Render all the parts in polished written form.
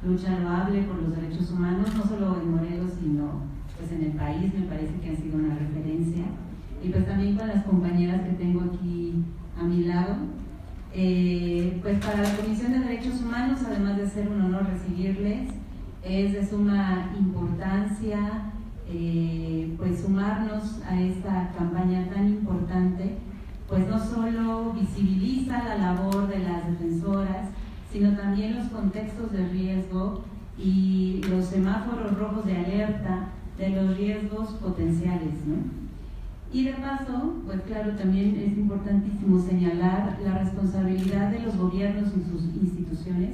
lucha loable por los derechos humanos, no solo en Morelos, sino pues en el país. Me parece que han sido una referencia. Y pues también con las compañeras que tengo aquí a mi lado. Pues para la Comisión de Derechos Humanos, además de ser un honor recibirles, es de suma importancia pues sumarnos a esta campaña tan importante, pues no solo visibiliza la labor de las defensoras, sino también los contextos de riesgo y los semáforos rojos de alerta de los riesgos potenciales, ¿no? Y de paso, pues claro, también es importantísimo señalar la responsabilidad de los gobiernos y sus instituciones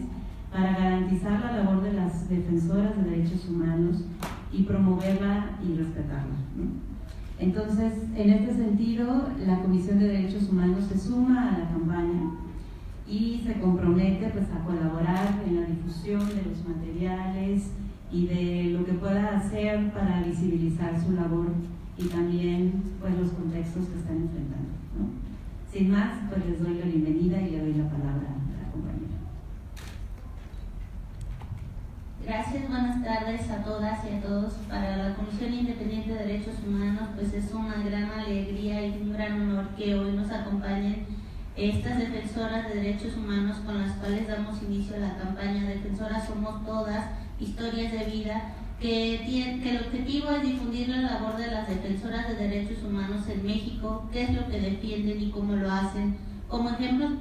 para garantizar la labor de las defensoras de derechos humanos y promoverla y respetarla, ¿no? Entonces, en este sentido, la Comisión de Derechos Humanos se suma a la campaña y se compromete pues, a colaborar en la difusión de los materiales y de lo que pueda hacer para visibilizar su labor y también pues, los contextos que están enfrentando, ¿no? Sin más, pues les doy la bienvenida y le doy la palabra a la compañera. Gracias, buenas tardes a todas y a todos. Para la Comisión Independiente de Derechos Humanos, pues es una gran alegría y un gran honor que hoy nos acompañen estas defensoras de derechos humanos con las cuales damos inicio a la campaña Defensoras Somos Todas, Historias de Vida, que el objetivo es difundir la labor de las defensoras de derechos humanos en México, qué es lo que defienden y cómo lo hacen, como ejemplos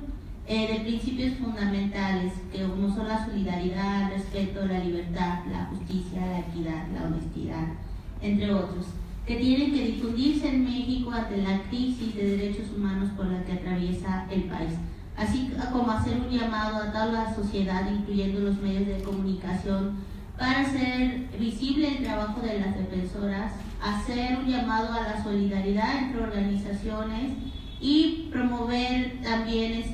de principios fundamentales, que como son la solidaridad, el respeto, la libertad, la justicia, la equidad, la honestidad, entre otros, que tienen que difundirse en México ante la crisis de derechos humanos por la que atraviesa el país, así como hacer un llamado a toda la sociedad, incluyendo los medios de comunicación, para hacer visible el trabajo de las defensoras, hacer un llamado a la solidaridad entre organizaciones y promover también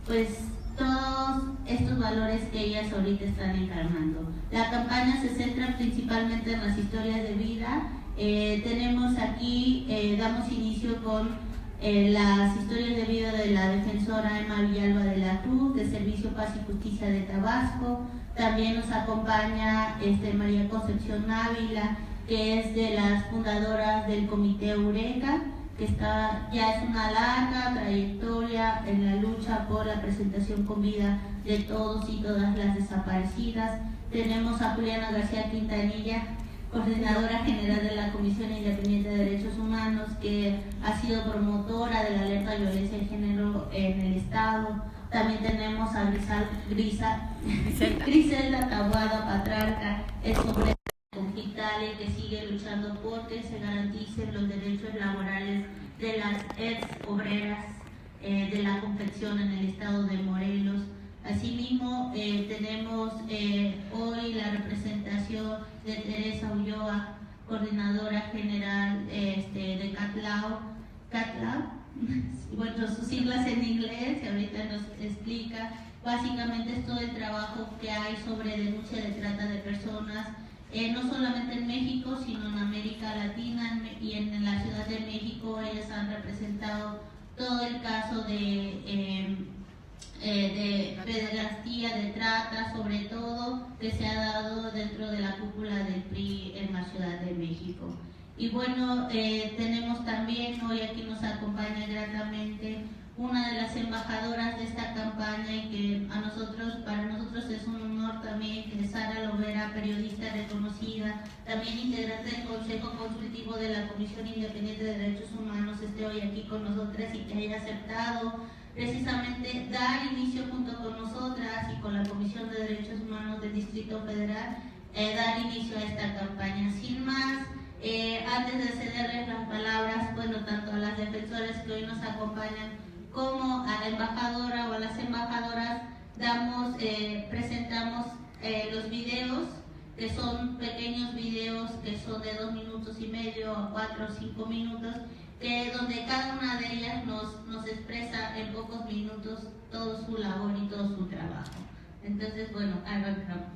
pues todos estos valores que ellas ahorita están encarnando. La campaña se centra principalmente en las historias de vida. Tenemos aquí, damos inicio con las historias de vida de la defensora Emma Villalba de la Cruz, de Servicio Paz y Justicia de Tabasco. También nos acompaña María Concepción Ávila, que es de las fundadoras del Comité Eureka, que ya es una larga trayectoria en la lucha por la presentación con vida de todos y todas las desaparecidas. Tenemos a Juliana García Quintanilla, coordinadora general de la Comisión Independiente de Derechos Humanos, que ha sido promotora de la alerta de violencia de género en el Estado. También tenemos a Griselda Taboada Patrarca, es obrera conflictual y que sigue luchando por que se garanticen los derechos laborales de las ex obreras de la confección en el estado de Morelos. Asimismo, tenemos hoy la representación de Teresa Ulloa, coordinadora general de CATLAO, bueno, sus siglas en inglés, que ahorita nos explica. Básicamente es todo el trabajo que hay sobre denuncia de trata de personas, no solamente en México, sino en América Latina y en la Ciudad de México. Ellas han representado todo el caso de pederastía, de trata, sobre todo, que se ha dado dentro de la cúpula del PRI en la Ciudad de México. Y bueno, tenemos también, hoy aquí nos acompaña gratamente una de las embajadoras de esta campaña y que para nosotros es un honor también que Sara Lovera, periodista reconocida, también integrante del Consejo Consultivo de la Comisión Independiente de Derechos Humanos, esté hoy aquí con nosotras y que haya aceptado precisamente dar inicio junto con nosotras y con la Comisión de Derechos Humanos del Distrito Federal, dar inicio a esta campaña. Sin más, antes de cederles las palabras, bueno, tanto a las defensoras que hoy nos acompañan como a la embajadora o a las embajadoras, presentamos los videos, que son pequeños videos que son de 2 minutos y medio a 4 o 5 minutos, donde cada una de ellas nos expresa en pocos minutos todo su labor y todo su trabajo. Entonces, bueno, arrancamos.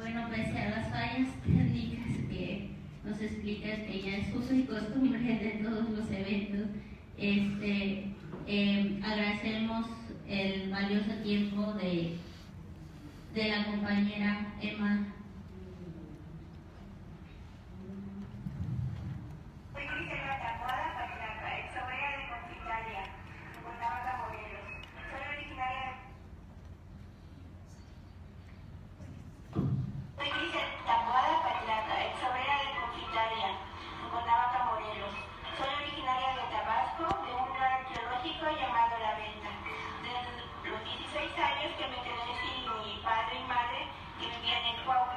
Bueno, pese a las fallas técnicas que nos explicas que ya es uso y costumbre de todos los eventos, agradecemos el valioso tiempo de la compañera Emma. Llamado La Venta. Desde los 16 años que me quedé sin mi padre y madre que vivían en Cuauhtémoc.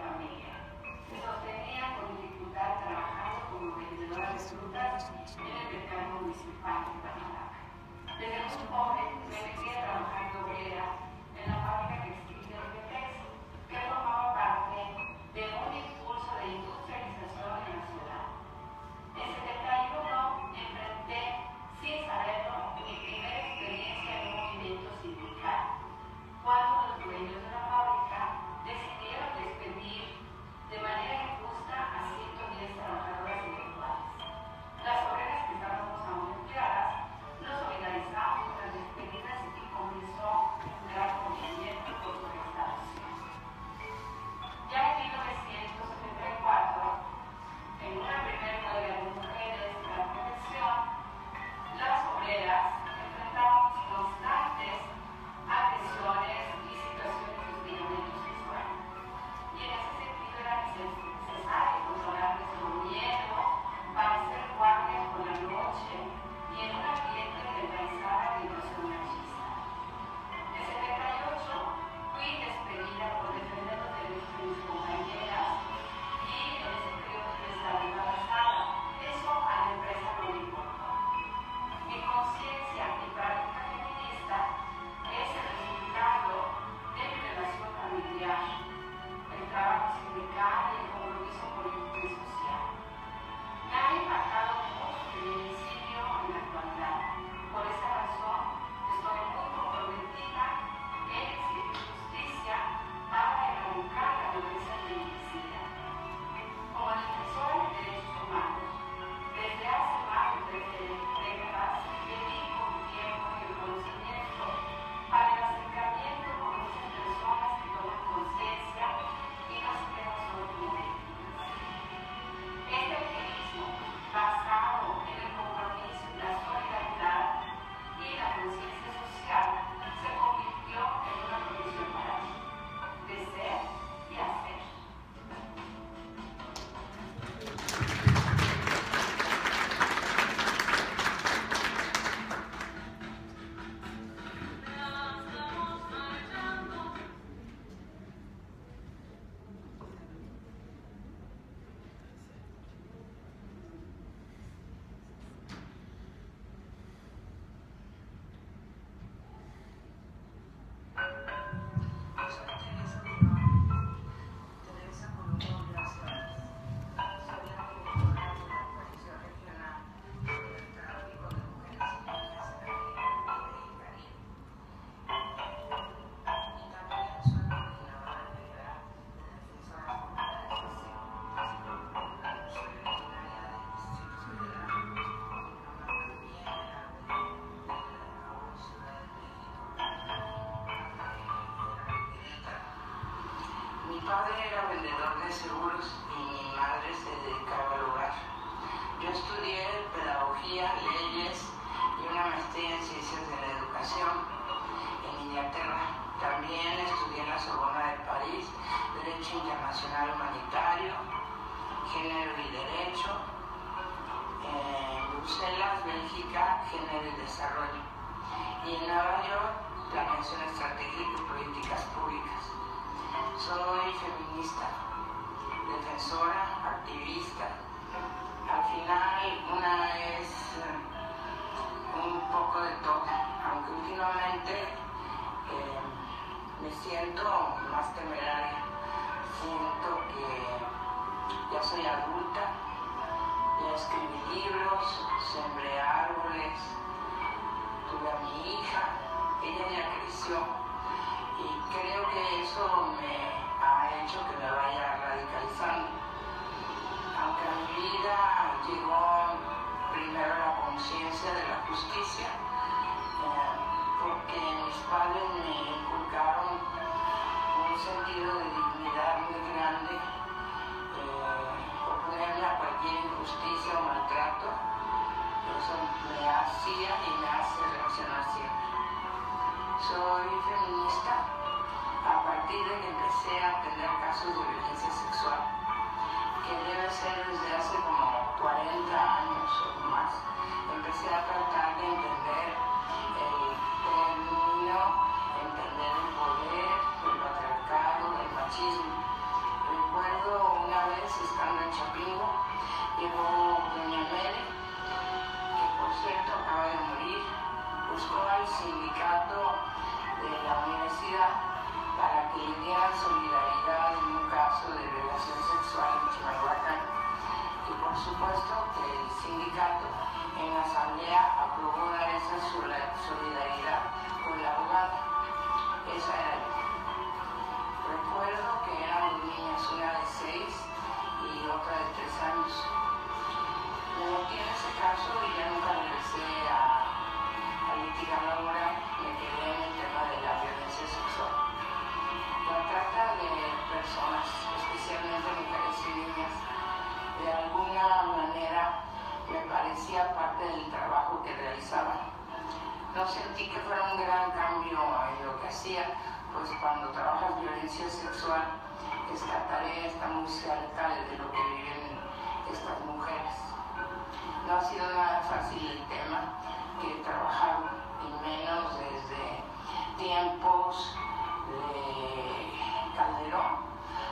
familia. Se sostenía con dificultad trabajando como vendedora de frutas en el mercado municipal de Cuernavaca. Desde muy joven me metí a trabajar de obrera en la fábrica textil de Tepex, que formaba parte de un impulso de industrialización en la ciudad. En 71 enfrenté, sin saberlo, mi primera experiencia en un movimiento sindical, cuando los dueños de la fábrica decidieron despedir de manera injusta a 110 trabajadoras eventuales. Las obreras que estábamos aún empleadas nos solidarizamos con las despedidas y comenzó un gran movimiento por su restauración. Ya en 1974, en una primera huelga de mujeres de la profesión, las obreras enfrentábamos constantes agresiones y situaciones de hostigamiento sexual. Y en ese sentido era necesario controlar nuestro miedo para hacer guardia por la noche y en un ambiente que enraizaba la violación machista. En 78 fui despedida por defender los derechos de mis compañeras y en ese periodo yo estaba embarazada. Eso a la empresa no le importó. Mi conciencia y práctica feminista es el resultado de mi relación familiar, el trabajo sindical y el compromiso político y social. Me ha impactado mucho el feminicidio en la actualidad. Por esa razón, estoy muy comprometida en exigir justicia para erradicar la violencia feminicida. Como defensora de derechos humanos, desde hace más de 13 décadas dedico mi tiempo y el conocimiento para el acercamiento con muchas personas que toman conciencia y no se quedan solo como víctimas. Este activismo, basado en el compromiso y la solidaridad y la conciencia social, se convirtió en una profesión para mí, de ser y hacer. Mi padre era vendedor de seguros y mi madre se dedicaba al hogar. Yo estudié pedagogía, leyes y una maestría en ciencias de la educación en Inglaterra. También estudié en la Sorbona de París, Derecho Internacional Humanitario, Género y Derecho, en Bruselas, Bélgica, Género y Desarrollo, y en Nueva York, Planeación Estratégica y Políticas Públicas. Soy feminista, defensora, activista. Al final una es un poco de todo, aunque últimamente me siento más temeraria. Siento que ya soy adulta, ya escribí libros, sembré árboles, tuve a mi hija, ella ya creció. Y creo que eso me ha hecho que me vaya radicalizando. Aunque a mi vida llegó primero la conciencia de la justicia, porque mis padres me inculcaron un sentido de dignidad muy grande, oponerme a cualquier injusticia o maltrato. Eso me hacía y me hace reaccionar siempre. Soy feminista a partir de que empecé a atender casos de violencia sexual, que debe ser desde hace como 40 años o más. Empecé a tratar de entender el término, entender el poder, el patriarcado, el machismo. Chapingo, llegó doña Mele, que por cierto acaba de morir, buscó al sindicato de la universidad para que le dieran solidaridad en un caso de violación sexual en Chimalhuacán. Y por supuesto que el sindicato en la asamblea aprobó dar esa solidaridad con la abogada. Esa era yo. Recuerdo que eran dos niñas, una de 6 y otra de 3 años. Me metí en ese caso y ya nunca regresé a litigar laboral, me quedé en el tema de la violencia sexual. La trata de personas, especialmente mujeres y niñas, de alguna manera me parecía parte del trabajo que realizaban. No sentí que fuera un gran cambio en lo que hacía, pues cuando trabajas violencia sexual, esta tarea está muy cerca de lo que viven estas mujeres. No ha sido nada fácil el tema que he trabajado, y menos desde tiempos de Calderón,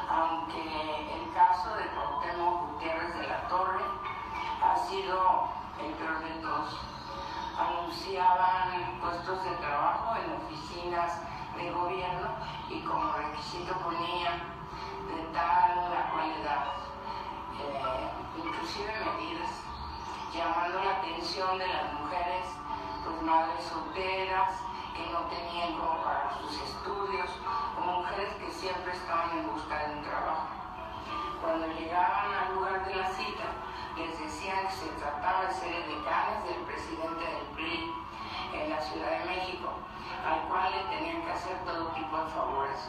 aunque el caso de Cuauhtémoc Gutiérrez de la Torre ha sido el peor de todos. Anunciaban puestos de trabajo en oficinas de gobierno y como requisito ponían de tal la cualidad, inclusive medidas llamando la atención de las mujeres, pues madres solteras que no tenían como pagar sus estudios, o mujeres que siempre estaban en busca de un trabajo. Cuando llegaban al lugar de la cita, les decían que se trataba de ser decanes del presidente del PRI en la Ciudad de México, al cual le tenían que hacer todo tipo de favores.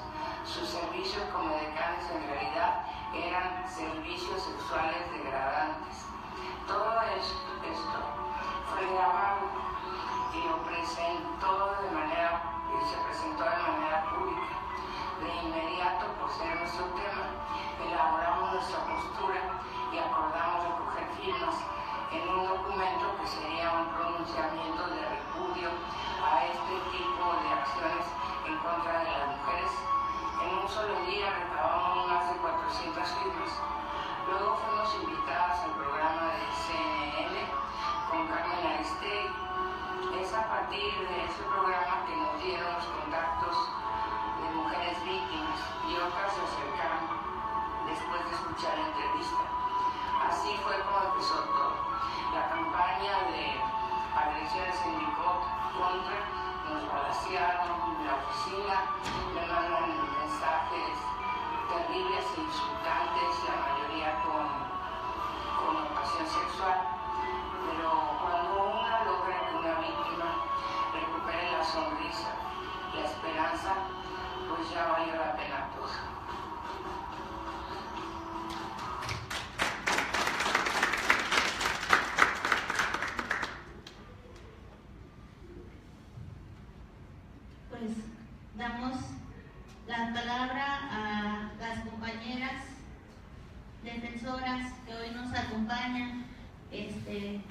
Sus servicios como decanes en realidad eran servicios sexuales degradantes. Todo esto fue grabado y se presentó de manera pública. De inmediato, por ser nuestro tema, elaboramos nuestra postura y acordamos recoger firmas en un documento que sería un pronunciamiento de repudio a este tipo de acciones en contra de las mujeres. En un solo día recabamos más de 400 firmas. Luego fuimos invitadas al programa de CNN con Carmen Aristegui. Es a partir de ese programa que nos dieron los contactos de mujeres víctimas y otras se acercaron después de escuchar la entrevista. Así fue como empezó todo. La campaña de agresiones en mi contra, nos balacearon en la oficina, me mandan mensajes terribles e insultantes, la mayoría con connotación sexual. Pero cuando uno logra que una víctima recupere la sonrisa, la esperanza, pues ya valió la pena todo. Pues damos la palabra a las compañeras defensoras que hoy nos acompañan.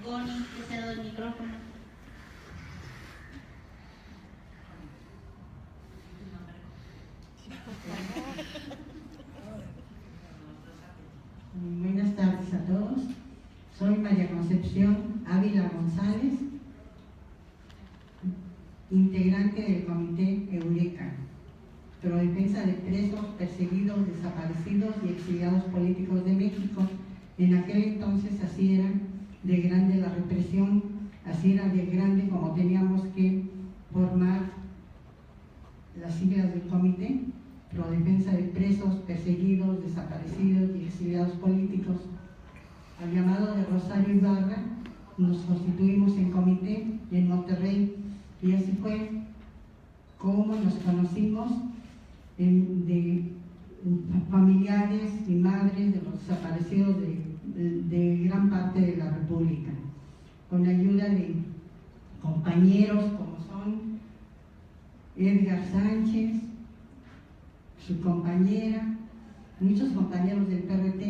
Goni, te cedo el micrófono. Buenas tardes a todos. Soy María Concepción Ávila González, integrante del Comité Eureka, Prodefensa de Presos, Perseguidos, Desaparecidos y Exiliados Políticos de México. En aquel entonces así era de grande la represión, así era de grande como teníamos que formar las siglas del comité, Prodefensa de Presos, Perseguidos, Desaparecidos y Exiliados Políticos. Al llamado de Rosario Ibarra nos constituimos en comité en Monterrey y así fue como nos conocimos de familiares y madres de los desaparecidos de gran parte de la República, con la ayuda de compañeros como son Edgar Sánchez, su compañera, muchos compañeros del PRT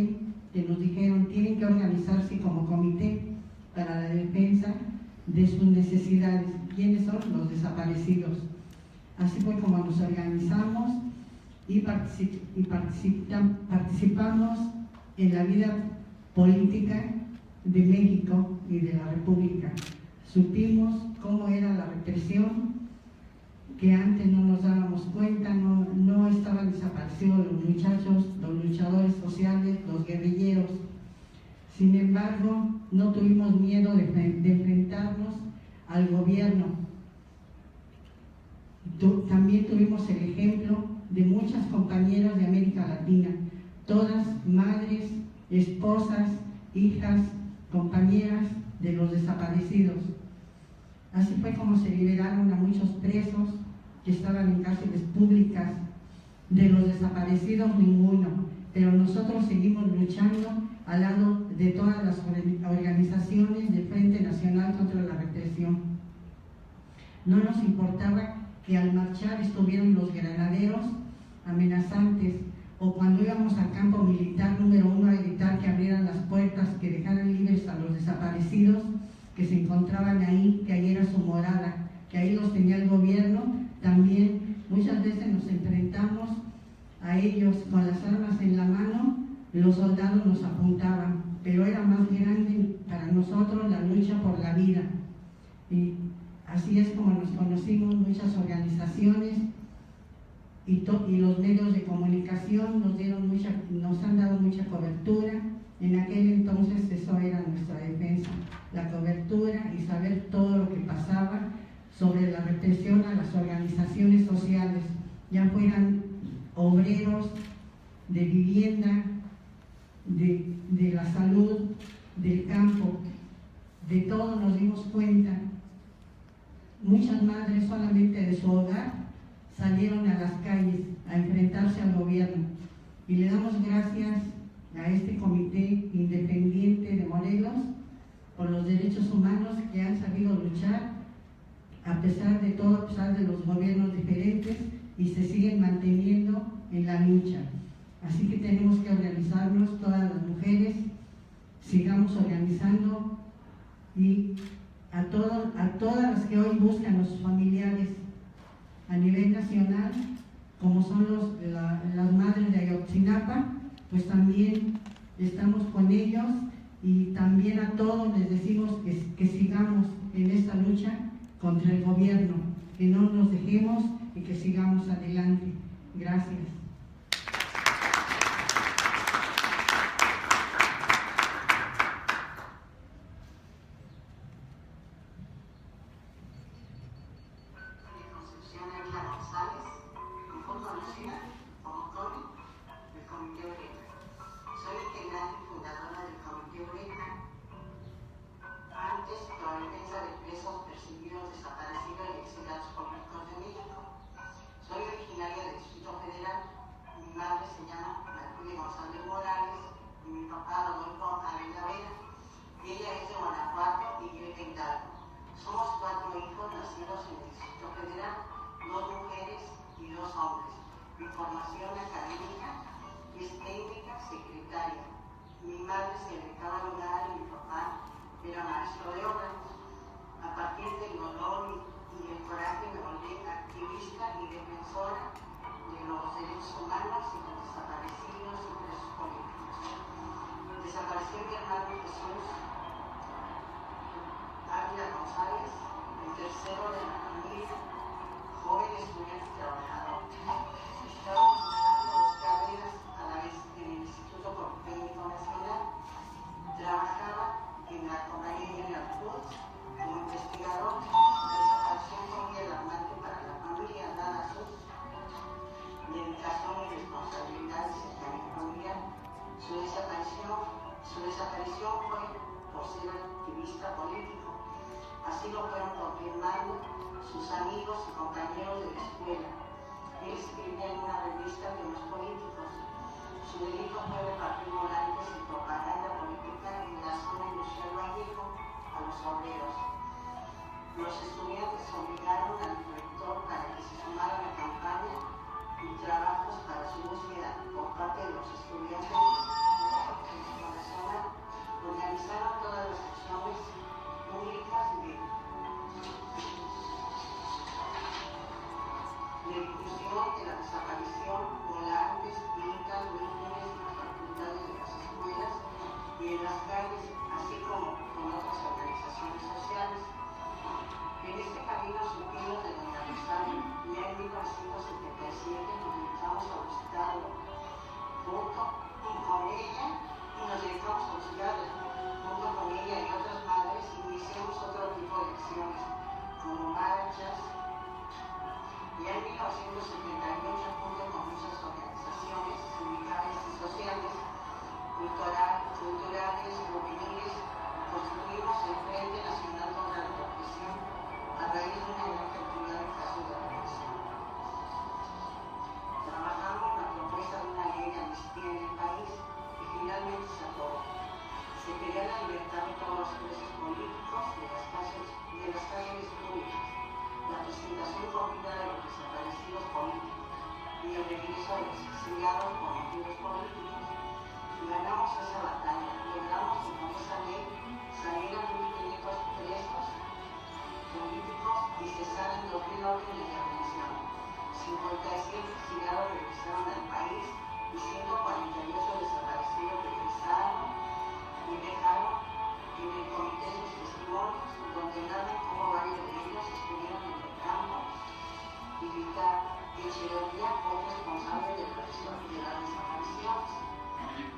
que nos dijeron tienen que organizarse como comité para la defensa de sus necesidades. ¿Quiénes son? Los desaparecidos. Así fue como nos organizamos y participamos en la vida política de México y de la República. Supimos cómo era la represión, que antes no nos dábamos cuenta, no estaban desaparecidos los muchachos, los luchadores sociales, los guerrilleros. Sin embargo, no tuvimos miedo de enfrentarnos al gobierno. También tuvimos el ejemplo de muchas compañeras de América Latina, todas madres, esposas, hijas, compañeras de los desaparecidos. Así fue como se liberaron a muchos presos que estaban en cárceles públicas. De los desaparecidos ninguno, pero nosotros seguimos luchando al lado de todas las organizaciones del Frente Nacional contra la Represión. No nos importaba que al marchar estuvieran los granaderos amenazantes, o cuando íbamos al campo militar número 1 a gritar que abrieran las puertas, que dejaran libres a los desaparecidos que se encontraban ahí, que ahí era su morada, que ahí los tenía el gobierno. También muchas veces nos enfrentamos a ellos con las armas en la mano, los soldados nos apuntaban, pero era más grande para nosotros la lucha por la vida. Y así es como nos conocimos muchas organizaciones y los medios de comunicación nos han dado mucha cobertura. En aquel entonces eso era nuestra defensa, la cobertura y saber todo lo que pasaba sobre la represión a las organizaciones sociales, ya fueran obreros, de vivienda, de la salud, del campo, de todo nos dimos cuenta. Muchas madres solamente de su hogar salieron a las calles a enfrentarse al gobierno, y le damos gracias a este comité independiente de Morelos por los derechos humanos que han sabido luchar a pesar de todo, a pesar de los gobiernos diferentes, y se siguen manteniendo en la lucha. Así que tenemos que organizarnos, todas las mujeres, sigamos organizando, y a todas las que hoy buscan a sus familiares a nivel nacional, como son las madres de Ayotzinapa, pues también estamos con ellos, y también a todos les decimos que sigamos en esta lucha contra el gobierno, que no nos dejemos y que sigamos adelante. Gracias. y en la las calles, así como con otras organizaciones sociales. En este camino supimos de Doña Rosario, ya en 1977 nos dedicamos a buscarlo junto y con ella, y nos dedicamos a buscarla junto con ella y otras madres, iniciamos otro tipo de acciones, como marchas. Ya en 1978, junto con muchas organizaciones sindicales y sociales, culturales, juveniles, construimos el Frente Nacional contra la Represión a raíz de una gran cantidad de casos de represión. Trabajamos la propuesta de una ley de amnistía en el país y finalmente se aprobó. Se quería la libertad de todos los presos políticos de las cárceles públicas, la presentación completa de los desaparecidos políticos y el regreso de los exiliados por motivos políticos. Ganamos esa batalla, logramos que con esa ley salieran 1.500 presos políticos y cesaran 2.000 órdenes de aprehensión. 57 exiliados regresaron al país y 148 desaparecidos regresaron y dejaron en el comité sus testimonios, donde narran cómo varios de ellos estuvieron en el campo y Vitar Echeverría fue responsable de las desapariciones.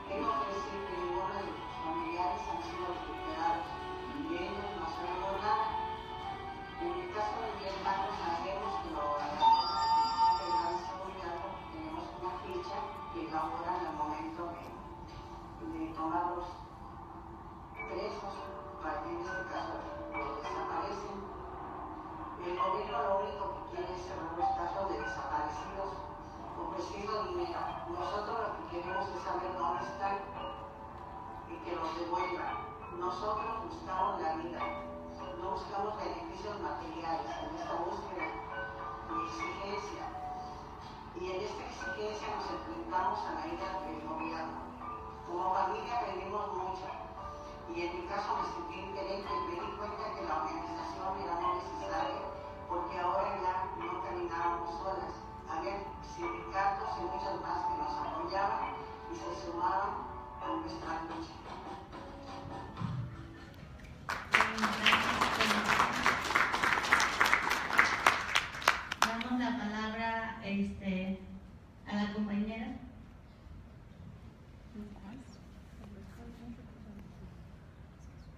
Tengo que decir que ninguno de los familiares han sido recuperados y ellos no sabemos nada. En el caso de mi hermano sabemos que lo agarraron en seguridad porque tenemos una ficha que elaboran al momento de tomar los presos, para que en este caso los desaparecen. El gobierno lo único que quiere es cerrar los casos de desaparecidos ofreciendo dinero. Nosotros lo que queremos es saber dónde están y que los devuelvan. Nosotros buscamos la vida, no buscamos beneficios materiales en esta búsqueda de exigencia. Y en esta exigencia nos enfrentamos a la ira del gobierno. Como familia aprendimos mucho y en mi caso me sentí diferente y me di cuenta que la organización era muy necesaria porque ahora ya no caminábamos solas. Había sindicatos y muchos más que nos apoyaban y se sumaban a nuestra lucha. Damos la palabra a la compañera.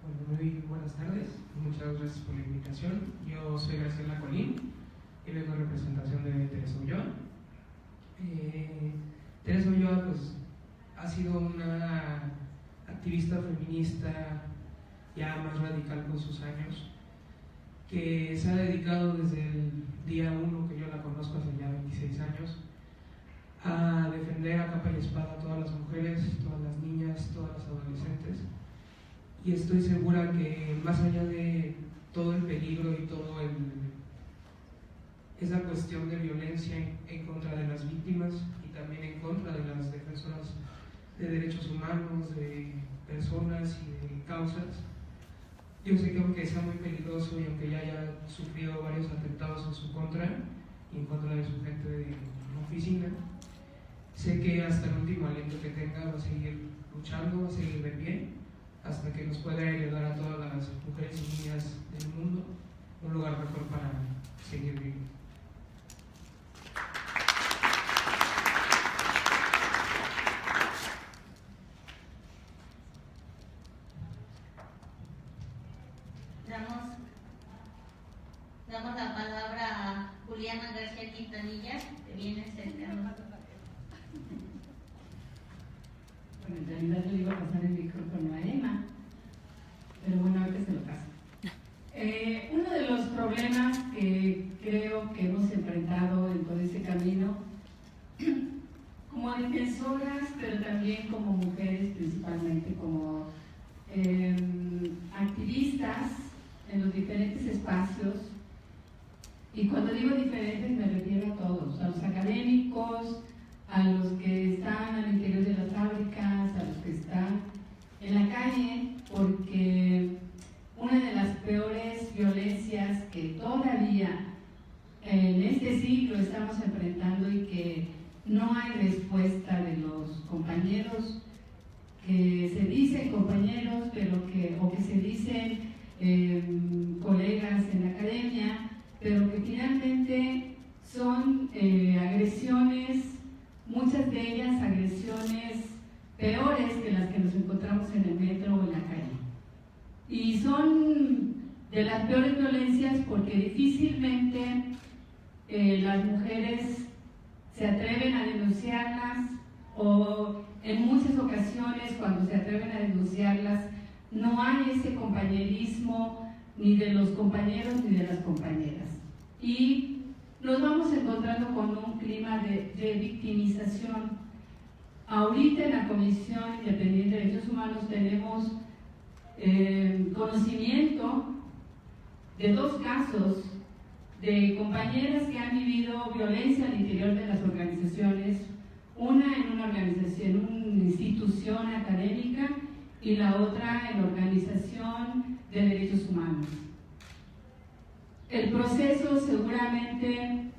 Bueno, muy buenas tardes, muchas gracias por la invitación. Yo soy Graciela Colín y vengo en representación de Teresa Ulloa. Teresa Ulloa pues, ha sido una activista feminista ya más radical con sus años, que se ha dedicado desde el día 1 que yo la conozco, hace ya 26 años, a defender a capa y espada a todas las mujeres, todas las niñas, todas las adolescentes. Y estoy segura que más allá de todo el peligro y todo esa cuestión de violencia en contra de las víctimas y también en contra de las defensoras de derechos humanos, de personas y de causas, yo sé que aunque sea muy peligroso y aunque ya haya sufrido varios atentados en su contra y en contra de su gente de la oficina, sé que hasta el último aliento que tenga va a seguir luchando, va a seguir de pie, hasta que nos pueda heredar a todas las mujeres y niñas del mundo un lugar mejor para seguir viviendo. Damos la palabra a Juliana García Quintanilla, que viene cerca. Bueno, en realidad le iba a pasar el micrófono a Emma, pero bueno, ahorita se lo paso. Uno de los problemas que creo que hemos enfrentado en todo ese camino, como defensoras, pero también como mujeres, principalmente como activistas en los diferentes espacios, y cuando digo diferentes me refiero a todos, a los académicos, a los que están al interior de las fábricas, a los que están en la calle, porque una de las peores violencias que todavía en este siglo estamos enfrentando y que no hay respuesta de los compañeros que se dicen compañeros, o que se dicen colegas en la academia, pero que finalmente son agresiones, muchas de ellas agresiones peores que las que nos encontramos en el metro o en la calle. Y son de las peores violencias porque difícilmente las mujeres se atreven a denunciarlas, o en muchas ocasiones cuando se atreven a denunciarlas no hay ese compañerismo ni de los compañeros ni de las compañeras. Y nos vamos encontrando con un clima de victimización. Ahorita en la Comisión Independiente de Derechos Humanos tenemos conocimiento de 2 casos de compañeras que han vivido violencia al interior de las organizaciones, una en una organización, una institución académica, y la otra en la Organización de Derechos Humanos. El proceso seguramente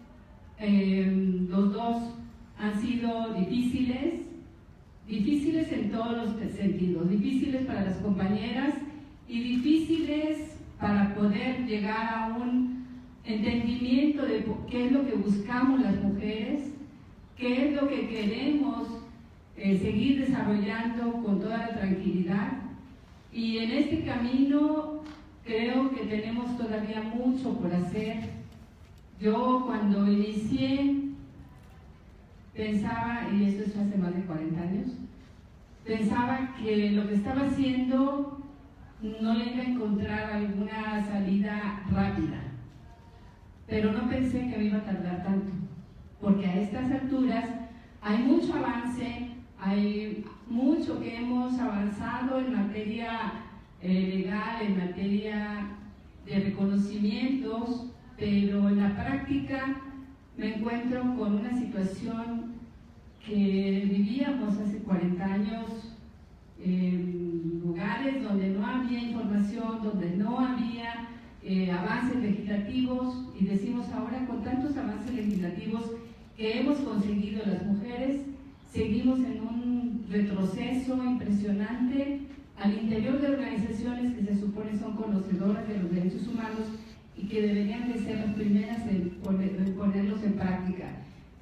los 2 han sido difíciles en todos los sentidos, difíciles para las compañeras y difíciles para poder llegar a un entendimiento de qué es lo que buscamos las mujeres, qué es lo que queremos seguir desarrollando con toda la tranquilidad. Y en este camino creo que tenemos todavía mucho por hacer. Yo cuando inicié pensaba, y esto es hace más de 40 años, pensaba que lo que estaba haciendo no le iba a encontrar alguna salida rápida, pero no pensé que me iba a tardar tanto, porque a estas alturas hay mucho avance, hay mucho que hemos avanzado en materia legal, en materia de reconocimientos, pero en la práctica me encuentro con una situación que vivíamos hace 40 años en lugares donde no había información, donde no había avances legislativos, y decimos ahora con tantos avances legislativos que hemos conseguido las mujeres, seguimos en un retroceso impresionante al interior de organizaciones que se supone son conocedoras de los derechos humanos y que deberían de ser las primeras en ponerlos en práctica.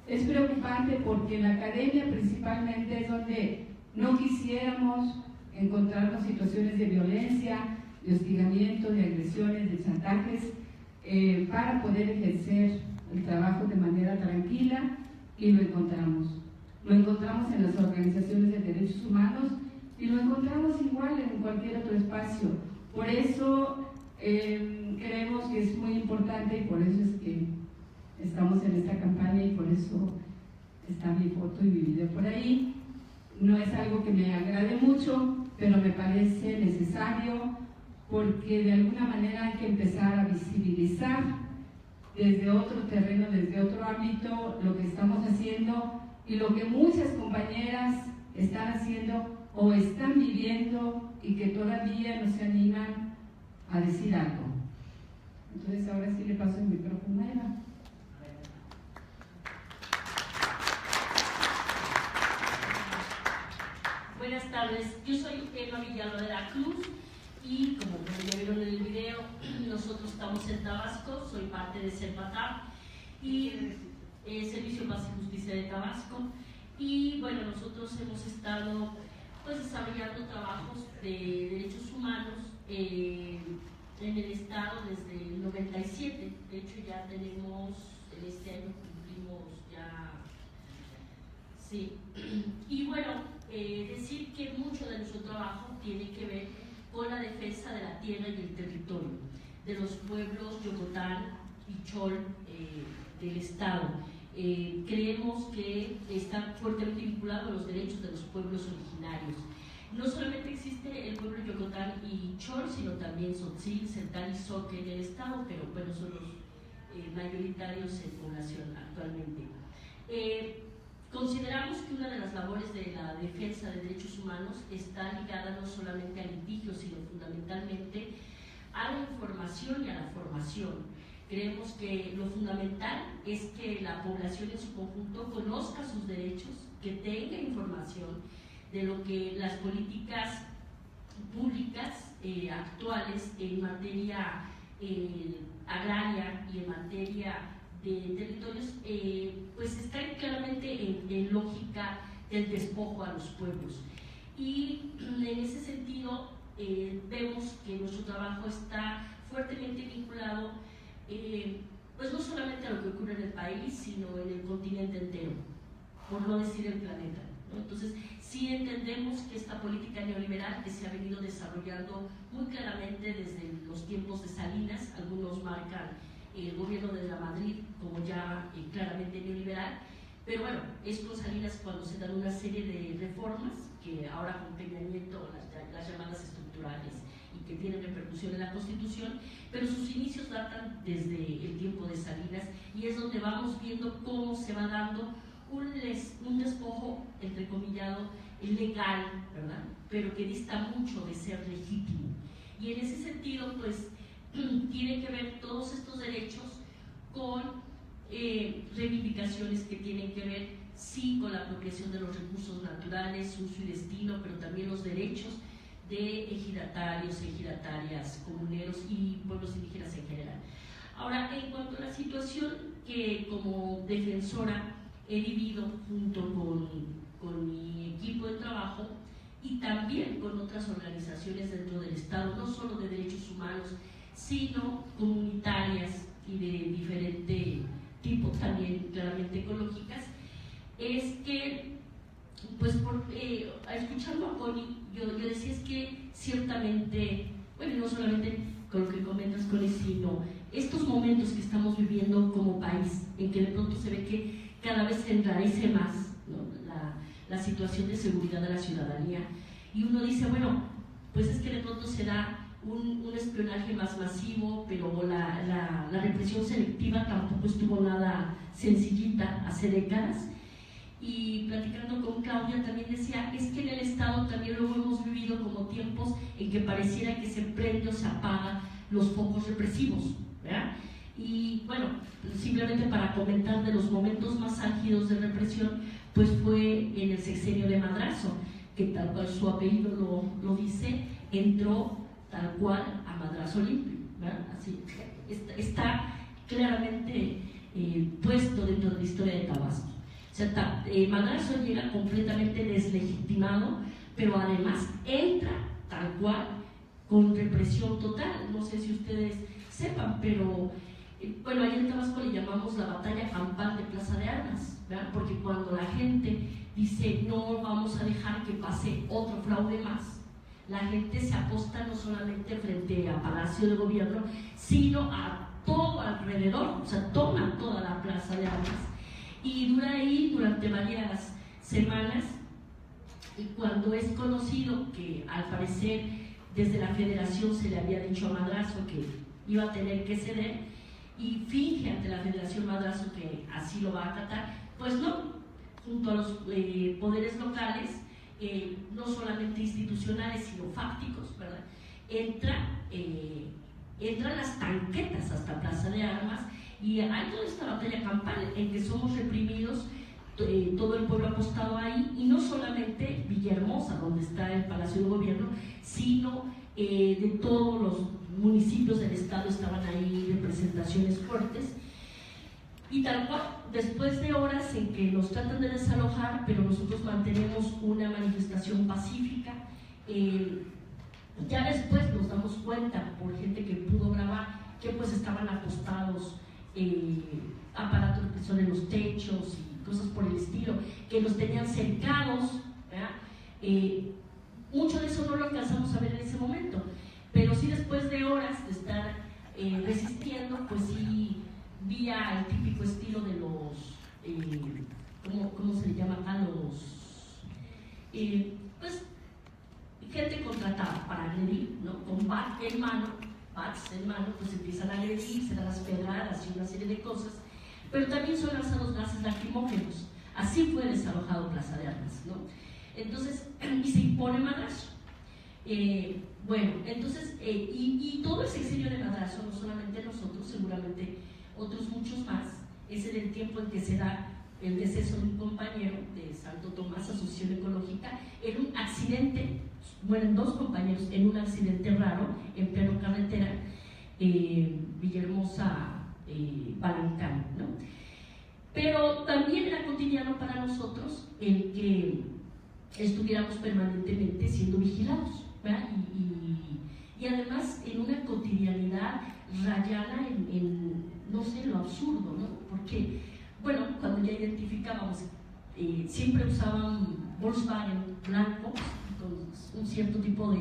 Es preocupante porque en la academia principalmente es donde no quisiéramos encontrarnos situaciones de violencia, de hostigamiento, de agresiones, de chantajes, para poder ejercer el trabajo de manera tranquila, y lo encontramos. Lo encontramos en las organizaciones de derechos humanos y lo encontramos igual en cualquier otro espacio. Por eso creemos que es muy importante, y por eso es que estamos en esta campaña, y por eso está mi foto y mi video por ahí. No es algo que me agrade mucho, pero me parece necesario, porque de alguna manera hay que empezar a visibilizar desde otro terreno, desde otro ámbito, lo que estamos haciendo y lo que muchas compañeras están haciendo o están viviendo y que todavía no se animan a decir algo. Entonces ahora sí le paso el micrófono a Eva. Buenas tardes, yo soy Eva Villalba de la Cruz y como ya vieron en el video, nosotros estamos en Tabasco, soy parte de CEPATAP y Servicio Paz y Justicia de Tabasco, y bueno, nosotros hemos estado pues desarrollando trabajos de derechos humanos en el estado desde el 97, de hecho ya tenemos, en este año cumplimos ya, sí, y bueno, decir que mucho de nuestro trabajo tiene que ver con la defensa de la tierra y el territorio, de los pueblos Yocotán y Chol del estado. Creemos que está fuertemente vinculado a los derechos de los pueblos originarios. No solamente existe el pueblo Yocotán y Chol, sino también Tzotzil, Cental y Zoque en el estado, pero bueno, son los mayoritarios en población actualmente. Consideramos que una de las labores de la defensa de derechos humanos está ligada no solamente al litigio, sino fundamentalmente a la información y a la formación. Creemos que lo fundamental es que la población en su conjunto conozca sus derechos, que tenga información de lo que las políticas públicas actuales en materia agraria y en materia de territorios, pues están claramente en lógica del despojo a los pueblos. Y en ese sentido vemos que nuestro trabajo está fuertemente vinculado pues no solamente a lo que ocurre en el país, sino en el continente entero, por no decir el planeta, ¿no? Entonces, sí entendemos que esta política neoliberal que se ha venido desarrollando muy claramente desde los tiempos de Salinas, algunos marcan el gobierno de la Madrid como ya claramente neoliberal, pero bueno, es con Salinas cuando se dan una serie de reformas que ahora con Peña Nieto, las llamadas estructurales, y que tienen repercusión en la Constitución, pero sus inicios datan desde el tiempo de Salinas, y es donde vamos viendo cómo se va dando un despojo, entrecomillado, legal, ¿verdad? Pero que dista mucho de ser legítimo. Y en ese sentido, pues, tiene que ver todos estos derechos con reivindicaciones que tienen que ver, sí, con la apropiación de los recursos naturales, su uso y destino, pero también los derechos de ejidatarios, ejidatarias, comuneros y pueblos indígenas en general. Ahora, en cuanto a la situación que como defensora he vivido junto con mi equipo de trabajo y también con otras organizaciones dentro del Estado, no solo de derechos humanos, sino comunitarias y de diferente tipo, también claramente ecológicas, es que, pues, escuchando a Connie, yo decía, es que ciertamente, bueno, no solamente con lo que comentas, Connie, sino estos momentos que estamos viviendo como país, en que de pronto se ve que cada vez se enrarece más, ¿no?, la situación de seguridad de la ciudadanía, y uno dice, bueno, pues es que de pronto se da un espionaje más masivo, pero la represión selectiva tampoco estuvo nada sencillita hace décadas. Y platicando con Claudia también decía, es que en el Estado también luego hemos vivido como tiempos en que pareciera que se prende o se apagan los focos represivos, ¿verdad? Y bueno, simplemente para comentar de los momentos más álgidos de represión, pues fue en el sexenio de Madrazo, que tal cual su apellido lo dice, entró tal cual a madrazo limpio, ¿verdad? Así, está claramente puesto dentro de la historia de Tabasco. O sea, madrazo llega completamente deslegitimado, pero además entra tal cual con represión total. No sé si ustedes sepan, pero bueno, ahí en Tabasco le llamamos la batalla campal de Plaza de Armas, ¿verdad? Porque cuando la gente dice no vamos a dejar que pase otro fraude más, la gente se aposta no solamente frente a Palacio de Gobierno, sino a todo alrededor, o sea, toma toda la Plaza de Armas y dura ahí durante varias semanas. Y cuando es conocido que al parecer desde la Federación se le había dicho a Madrazo que iba a tener que ceder, y finge ante la Federación Madrazo que así lo va a acatar, pues no, junto a los poderes locales, no solamente institucionales sino fácticos, ¿verdad? Entran las tanquetas hasta Plaza de Armas, y hay toda esta batalla campal en que somos reprimidos, todo el pueblo apostado ahí, y no solamente Villahermosa, donde está el Palacio de Gobierno, sino de todos los municipios del estado estaban ahí representaciones fuertes. Y tal cual, después de horas en que nos tratan de desalojar, pero nosotros mantenemos una manifestación pacífica, ya después nos damos cuenta, por gente que pudo grabar, que pues estaban apostados aparatos que son en los techos y cosas por el estilo, que nos tenían cercados, ¿verdad? Mucho de eso no lo alcanzamos a ver en ese momento, pero sí después de horas de estar resistiendo, pues sí vía el típico estilo de los, ¿cómo se le llama acá? Los, pues, gente contratada para agredir, ¿no? Con bats en mano, pues empiezan a agredir, se dan las pedradas y una serie de cosas, pero también son lanzados gases lacrimógenos. Así fue desalojado Plaza de Armas, ¿no? Entonces, y se impone Madrazo. Bueno, entonces, y todo el sexenio de Madrazo, no solamente nosotros, seguramente otros muchos más, es en el tiempo en que se da el deceso de un compañero de Santo Tomás, Asociación Ecológica, en un accidente, mueren 2 compañeros en un accidente raro en pleno carretera, Villahermosa, Balancán, ¿no? Pero también era cotidiano para nosotros el que estuviéramos permanentemente siendo vigilados, ¿verdad? Y además en una cotidianidad rayada en no sé, lo absurdo, ¿no? Porque, bueno, cuando ya identificábamos, siempre usaban Volkswagen blanco con un cierto tipo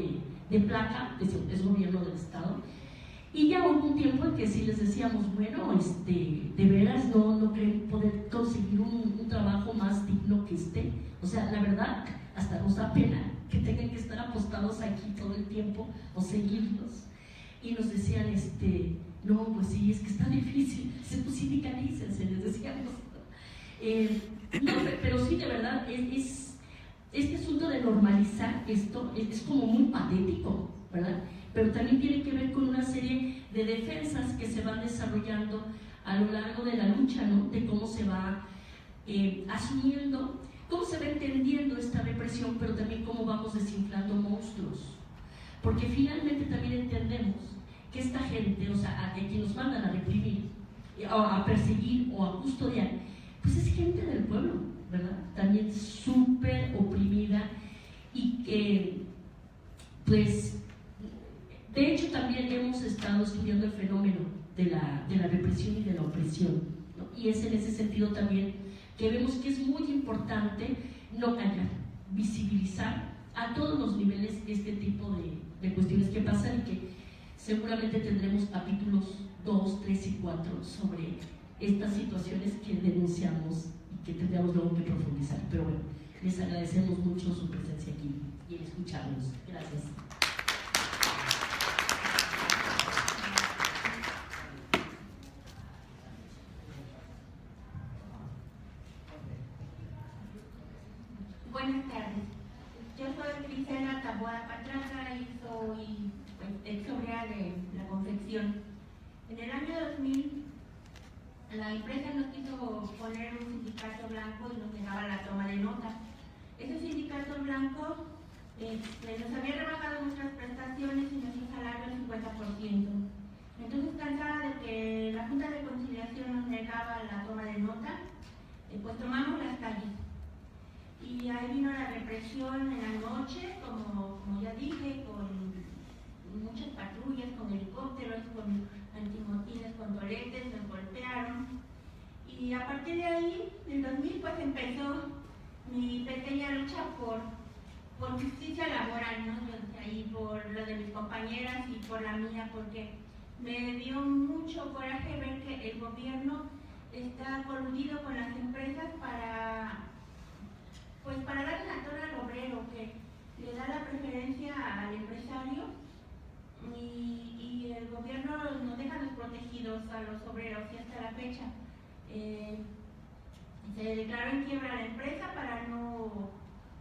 de placa, es gobierno del estado, y ya hubo un tiempo en que sí les decíamos, bueno, de veras no creen poder conseguir un trabajo más digno que este. O sea, la verdad, hasta nos da pena que tengan que estar apostados aquí todo el tiempo o seguirlos. Y nos decían, no, pues sí, es que está difícil, pues sindicalícense, les decíamos. No, pero sí, de verdad, este asunto de normalizar esto es como muy patético, ¿verdad? Pero también tiene que ver con una serie de defensas que se van desarrollando a lo largo de la lucha, ¿no? De cómo se va asumiendo, cómo se va entendiendo esta represión, pero también cómo vamos desinflando monstruos. Porque finalmente también entendemos que esta gente, o sea, a quien nos mandan a reprimir, a perseguir o a custodiar, pues es gente del pueblo, ¿verdad? También súper oprimida y que, pues, de hecho también hemos estado estudiando el fenómeno de la represión y de la opresión, ¿no? Y es en ese sentido también que vemos que es muy importante no callar, visibilizar a todos los niveles este tipo de cuestiones que pasan y que seguramente tendremos capítulos 2, 3 y 4 sobre estas situaciones que denunciamos y que tendremos luego que profundizar. Pero bueno, les agradecemos mucho su presencia aquí y el escucharnos. Gracias. Buenas tardes. Yo soy Cristina Taboada Patraca y soy ex-obrera de la confección. En el año 2000, la empresa nos quiso poner un sindicato blanco y nos negaba la toma de nota. Ese sindicato blanco nos había rebajado nuestras prestaciones y nuestro salario al 50%. Entonces, cansada de que la Junta de Conciliación nos negaba la toma de nota, pues tomamos las calles. Y ahí vino la represión en la noche, como ya dije, con muchas patrullas, con helicópteros, con antimotines, con toletes, nos golpearon. Y a partir de ahí, en 2000, pues empezó mi pequeña lucha por justicia laboral, ¿no? Y por lo de mis compañeras y por la mía, porque me dio mucho coraje ver que el gobierno está coludido con las empresas para darle la torre al obrero, que le da la preferencia al empresario y el gobierno nos deja desprotegidos a los obreros y hasta la fecha se declaró en quiebra la empresa para no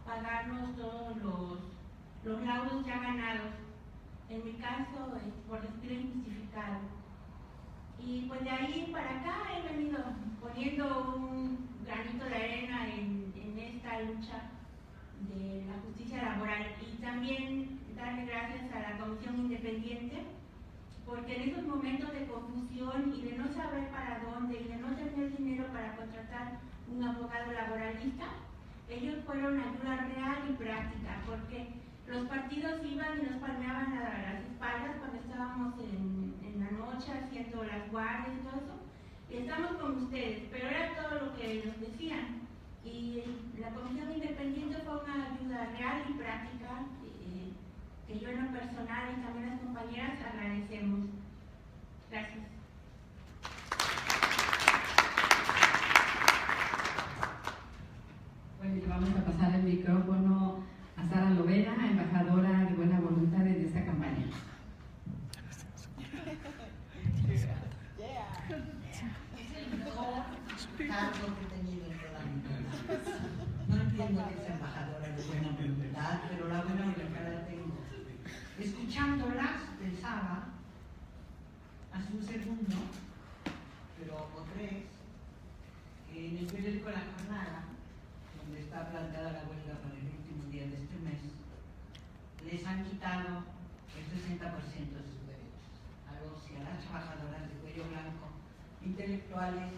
pagarnos todos los laudos ya ganados, en mi caso por despido injustificado. Y pues de ahí para acá he venido poniendo un granito de arena en esta lucha de la justicia laboral y también darle gracias a la Comisión Independiente, porque en esos momentos de confusión y de no saber para dónde y de no tener dinero para contratar un abogado laboralista, ellos fueron ayuda real y práctica, porque los partidos iban y nos palmeaban a las espaldas cuando estábamos en la noche haciendo las guardias y todo eso, y estamos con ustedes, pero era todo lo que nos decían. Y la Comisión Independiente fue una ayuda real y práctica que yo en lo personal y también las compañeras agradecemos. Gracias. Bueno, le vamos a pasar el micrófono a Sara Lovera, embajadora de buena voluntad en esta campaña. Es el mejor cargo que he tenido en toda mi vida. No entiendo que es embajadora de buena voluntad, pero la buena voluntad la tengo. Escuchándolas, pensaba, hace un segundo, les han quitado el 60% de sus derechos. A los y a las trabajadoras de cuello blanco, intelectuales,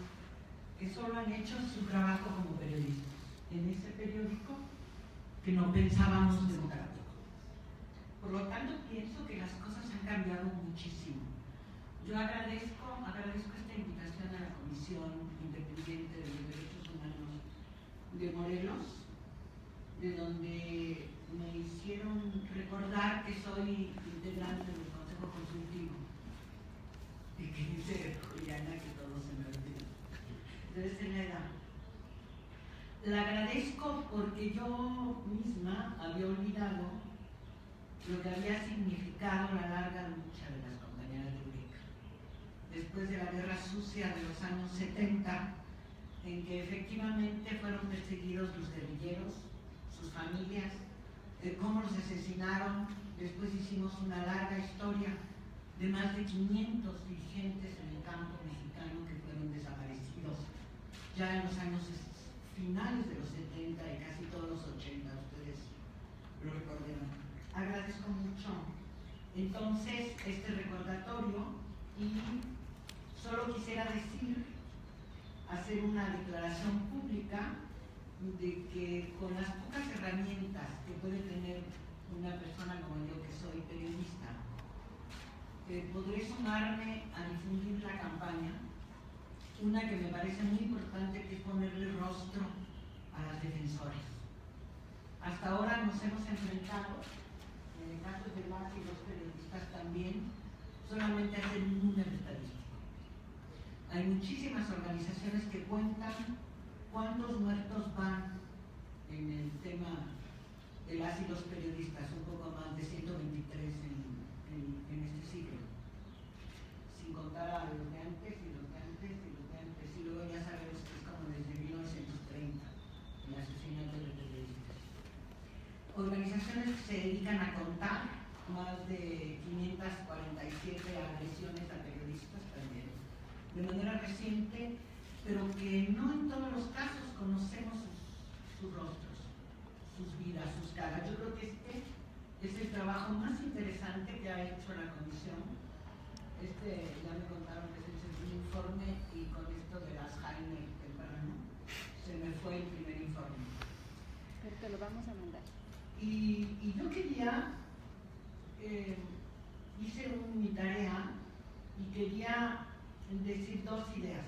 que solo han hecho su trabajo como periodistas en ese periódico que no pensábamos democrático. Por lo tanto, pienso que las cosas han cambiado muchísimo. Yo agradezco esta invitación a la Comisión Independiente de los Derechos Humanos de Morelos, de donde me hicieron recordar que soy integrante del Consejo Consultivo y que dice Juliana que todo se me olvida. Debe ser la edad. La agradezco porque yo misma había olvidado lo que había significado la larga lucha de las compañeras de Eureka. Después de la guerra sucia de los años 70, en que efectivamente fueron perseguidos los guerrilleros, sus familias, cómo los asesinaron. Después hicimos una larga historia de más de 500 dirigentes en el campo mexicano que fueron desaparecidos ya en los años finales de los 70 y casi todos los 80, ustedes lo recordarán. Agradezco mucho entonces este recordatorio y solo quisiera hacer una declaración pública de que con las pocas herramientas que puede tener una persona como yo que soy periodista, podré sumarme a difundir la campaña, una que me parece muy importante, que es ponerle rostro a las defensoras. Hasta ahora nos hemos enfrentado, en el caso de las y los periodistas también, solamente a hacer un número estadístico. Hay muchísimas organizaciones que cuentan cuántos muertos van en el tema de las y los periodistas, un poco más de 123 en este siglo, sin contar a los de antes y los de antes y los de antes, y luego ya sabemos que es como desde 1930 el asesinato de periodistas. Organizaciones que se dedican a contar más de 547 agresiones a periodistas también, de manera reciente, pero que no en todos los casos conocemos sus rostros, sus vidas, sus caras. Yo creo que este es el trabajo más interesante que ha hecho la Comisión. Ya me contaron que es el segundo informe, y con esto de las Jaime temprano se me fue el primer informe. Pero te lo vamos a mandar. Y yo quería, hice mi tarea y quería decir dos ideas.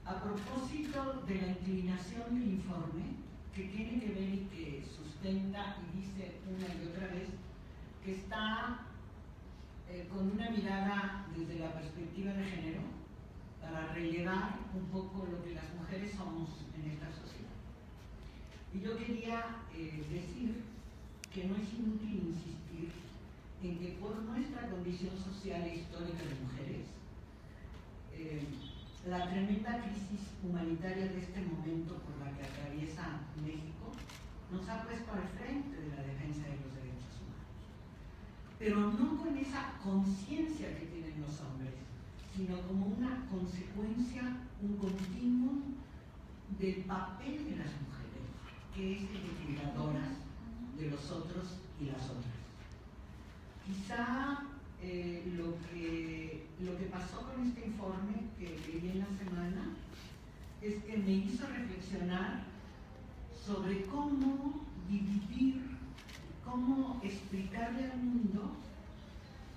A propósito de la inclinación del informe, que tiene que ver y que sustenta y dice una y otra vez que está con una mirada desde la perspectiva de género para relevar un poco lo que las mujeres somos en esta sociedad. Y yo quería decir que no es inútil insistir en que por nuestra condición social e histórica de mujeres, la tremenda crisis humanitaria de este momento por la que atraviesa México nos ha puesto al frente de la defensa de los derechos humanos. Pero no con esa conciencia que tienen los hombres, sino como una consecuencia, un continuum del papel de las mujeres, que es el de cuidadoras de los otros y las otras. Quizá lo que pasó con este informe que leí en la semana es que me hizo reflexionar sobre cómo dividir, cómo explicarle al mundo.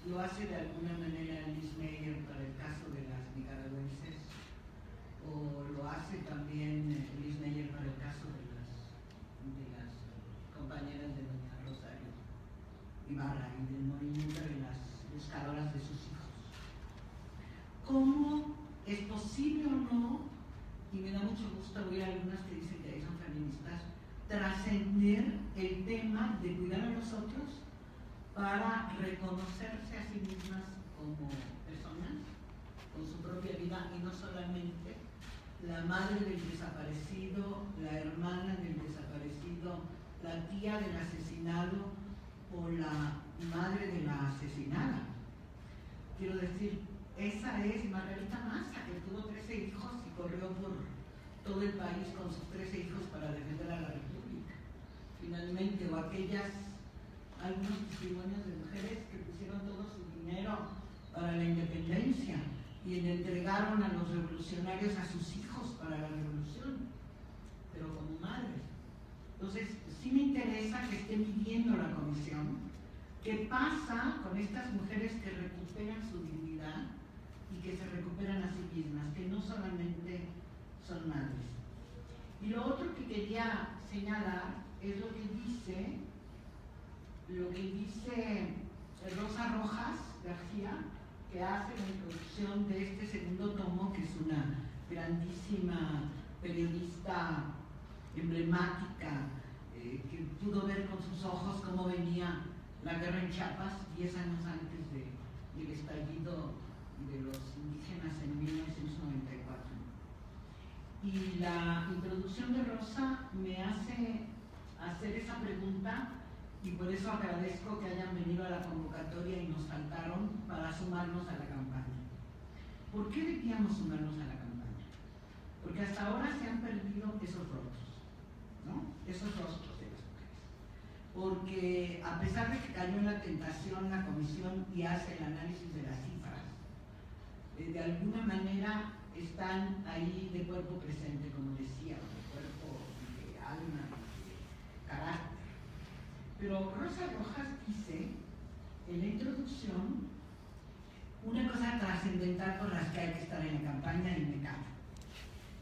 Lo hace de alguna manera Liz Meyer para el caso de las nicaragüenses, o lo hace también Liz Meyer para el caso de las compañeras de doña Rosario Ibarra y del movimiento de las buscadoras de sus hijos. ¿Cómo es posible o no, y me da mucho gusto oír a algunas que dicen que ahí son feministas, trascender el tema de cuidar a los otros para reconocerse a sí mismas como personas, con su propia vida, y no solamente la madre del desaparecido, la hermana del desaparecido, la tía del asesinado o la madre de la asesinada? Quiero decir, esa es Margarita Maza, que tuvo 13 hijos y corrió por todo el país con sus 13 hijos para defender a la República. Finalmente, o aquellas algunos testimonios de mujeres que pusieron todo su dinero para la independencia y le entregaron a los revolucionarios a sus hijos para la revolución, pero como madres. Entonces, sí me interesa que esté midiendo la comisión qué pasa con estas mujeres que recuperan su dignidad y que se recuperan a sí mismas, que no solamente son madres. Y lo otro que quería señalar es lo que dice Rosa Rojas García, que hace la introducción de este segundo tomo, que es una grandísima periodista emblemática, que pudo ver con sus ojos cómo venía la guerra en Chiapas 10 años antes del estallido de los indígenas en 1994. Y la introducción de Rosa me hace hacer esa pregunta, y por eso agradezco que hayan venido a la convocatoria y nos faltaron para sumarnos a la campaña. ¿Por qué debíamos sumarnos a la campaña? Porque hasta ahora se han perdido esos rostros, ¿no? Esos rostros de las mujeres. Porque a pesar de que cayó en la tentación la comisión y hace el análisis de las cifras, de alguna manera están ahí de cuerpo presente, como decía, de cuerpo, de alma, de carácter. Pero Rosa Rojas dice en la introducción una cosa trascendental por la que hay que estar en la campaña, y me callo.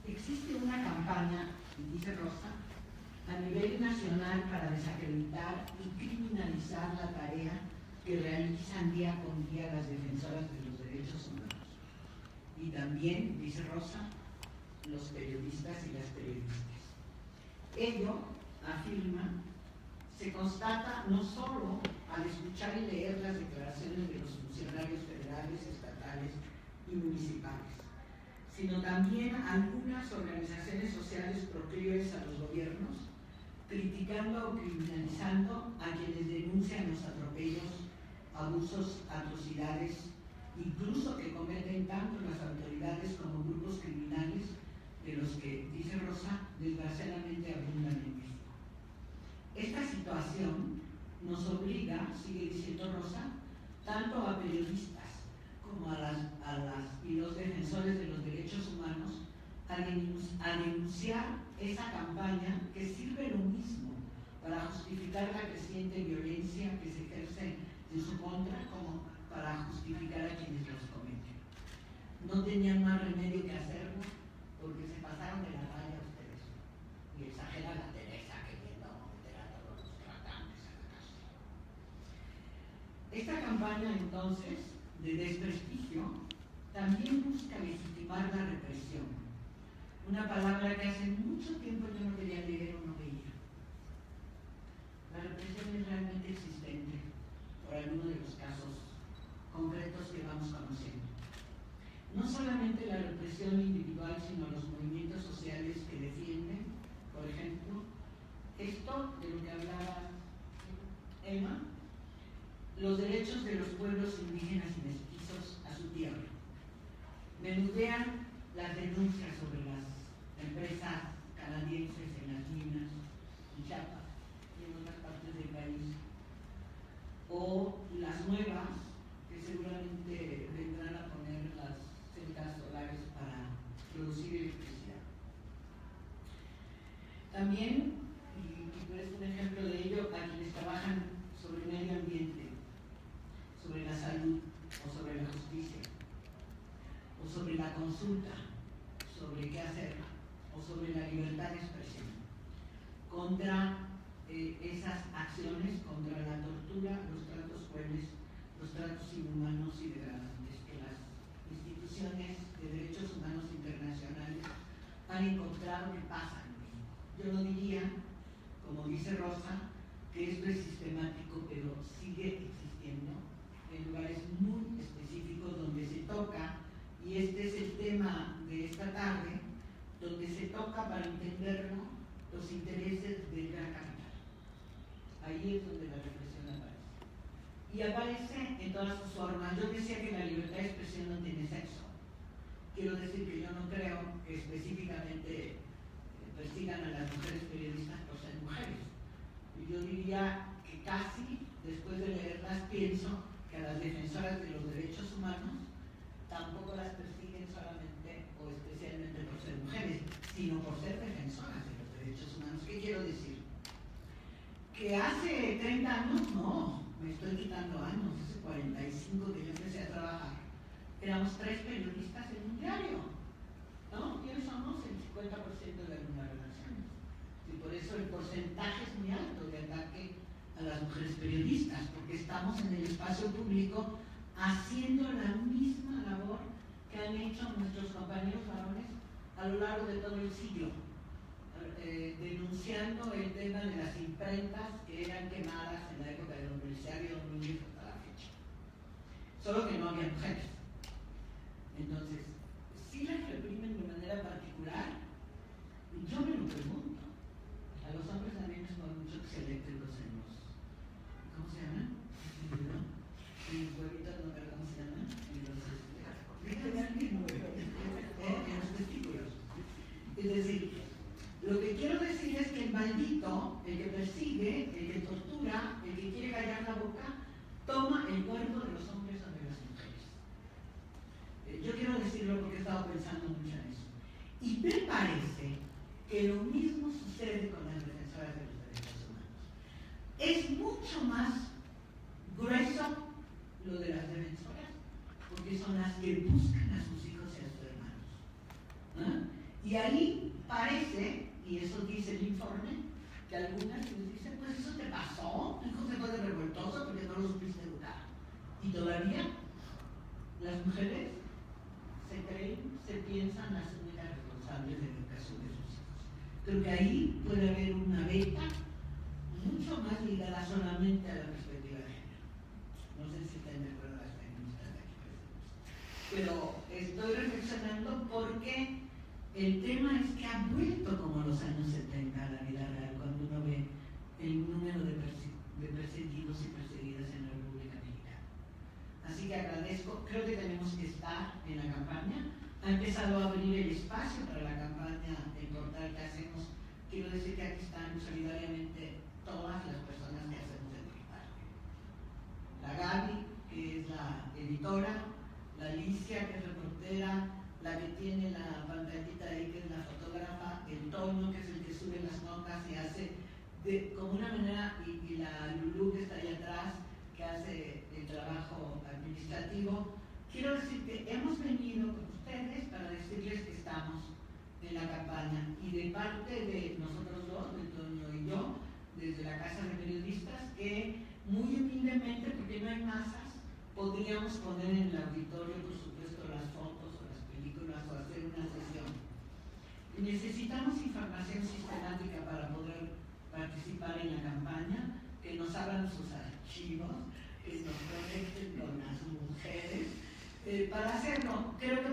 Existe una campaña, dice Rosa, a nivel nacional para desacreditar y criminalizar la tarea que realizan día con día las defensoras de los derechos humanos. Y también, dice Rosa, los periodistas y las periodistas. Ello, afirma, se constata no solo al escuchar y leer las declaraciones de los funcionarios federales, estatales y municipales, sino también algunas organizaciones sociales proclives a los gobiernos, criticando o criminalizando a quienes denuncian los atropellos, abusos, atrocidades, incluso que cometen tanto las autoridades como grupos criminales, de los que, dice Rosa, desgraciadamente abundan en México. Esta situación nos obliga, sigue diciendo Rosa, tanto a periodistas como a las y los defensores de los derechos humanos a denunciar esa campaña que sirve lo mismo para justificar la creciente violencia que se ejerce en su contra como para justificar a quienes los cometen. No tenían más remedio que hacerlo porque se pasaron de la raya ustedes y exagera la Teresa queriendo meter a todos los tratantes a la cárcel. Esta campaña entonces de desprestigio también busca legitimar la represión, una palabra que hace mucho tiempo yo no quería leer o no veía. La represión es realmente existente por algunos de los casos concretos que vamos conociendo. No solamente la represión individual, sino los movimientos sociales que defienden, por ejemplo, esto de lo que hablaba Emma, los derechos de los pueblos indígenas y mestizos a su tierra. Menudean las denuncias sobre las empresas canadienses en las minas, en Chiapas y en otras partes del país, o las nuevas que seguramente vendrán a poner las celdas solares para producir electricidad. También, y por eso un ejemplo de ello, a quienes trabajan sobre el medio ambiente, sobre la salud o sobre la justicia, o sobre la consulta, sobre qué hacer, o sobre la libertad de expresión, contra esas acciones, contra la tortura, los tratos crueles, los tratos inhumanos y degradantes que las instituciones de derechos humanos internacionales han encontrado que pasan. Yo no diría, como dice Rosa, que esto es sistemático, pero sigue existiendo en lugares muy específicos donde se toca, y este es el tema de esta tarde, donde se toca para entenderlo los intereses del gran capital. Ahí es donde la represión aparece. Y aparece en todas sus formas. Yo decía que la libertad de expresión no tiene sexo. Quiero decir que yo no creo que específicamente persigan a las mujeres periodistas por ser mujeres. Yo diría que casi después de leerlas, pienso que a las defensoras de los derechos humanos tampoco las persiguen solamente o especialmente por ser mujeres, sino por ser defensoras de los derechos humanos. ¿Qué quiero decir? Que hace 30 años, no, me estoy quitando años, hace 45 que yo empecé a trabajar, éramos 3 periodistas en un diario, ¿no? Y hoy somos el 50% de algunas relaciones. Y por eso el porcentaje es muy alto de ataque a las mujeres periodistas, porque estamos en el espacio público haciendo la misma labor que han hecho nuestros compañeros varones a lo largo de todo el siglo, denunciando el tema de las imprentas que eran quemadas en la época de don Belisario Núñez hasta la fecha. Solo que no había mujeres. Entonces, si las reprimen de manera particular, yo me lo pregunto. A los hombres también les ponen muchos eléctricos en los... ¿Cómo se llaman? En los huevitos, no sé cómo se llaman. En los testículos. Es decir, lo que quiero decir es que el maldito, el que persigue, el que tortura, el que quiere callar la boca, toma el cuerpo de los hombres o de las mujeres. Yo quiero decirlo porque he estado pensando mucho en eso. Y me parece que lo mismo sucede con las defensoras de los derechos humanos. Es mucho más grueso lo de las defensoras, porque son las que buscan a sus hijos y a sus hermanos. Y ahí parece, y eso dice el informe, que algunas les dicen, pues eso te pasó, tu hijo se fue de revoltoso porque no lo supiste educar. Y todavía las mujeres se creen, se piensan las únicas responsables de la educación de sus hijos. Creo que ahí puede haber una beta mucho más ligada solamente a la perspectiva de género. No sé si están de acuerdo las feministas de aquí presentes. Pero estoy reflexionando porque el tema es que ha vuelto como los años 70 a la vida real cuando uno ve el número de perseguidos y perseguidas en la República Mexicana. Así que agradezco, creo que tenemos que estar en la campaña. Ha empezado a abrir el espacio para la campaña, el portal que hacemos. Quiero decir que aquí están solidariamente todas las personas que hacemos el portal. La Gaby, que es la editora, la Alicia, que es reportera, la que tiene la pantallita ahí, que es la fotógrafa, el Toño, que es el que sube las notas y hace como una manera, y la Lulú, que está ahí atrás, que hace el trabajo administrativo. Quiero decir que hemos venido con ustedes para decirles que estamos en la campaña, y de parte de nosotros dos, de Toño y yo, desde la Casa de Periodistas, que muy humildemente, porque no hay masas, podríamos poner en el auditorio, por supuesto, las fotos o las películas o hacer una sesión. Y necesitamos información sistemática para poder participar en la campaña, que nos abran sus archivos, que nos conecten con las mujeres. Para hacerlo, creo que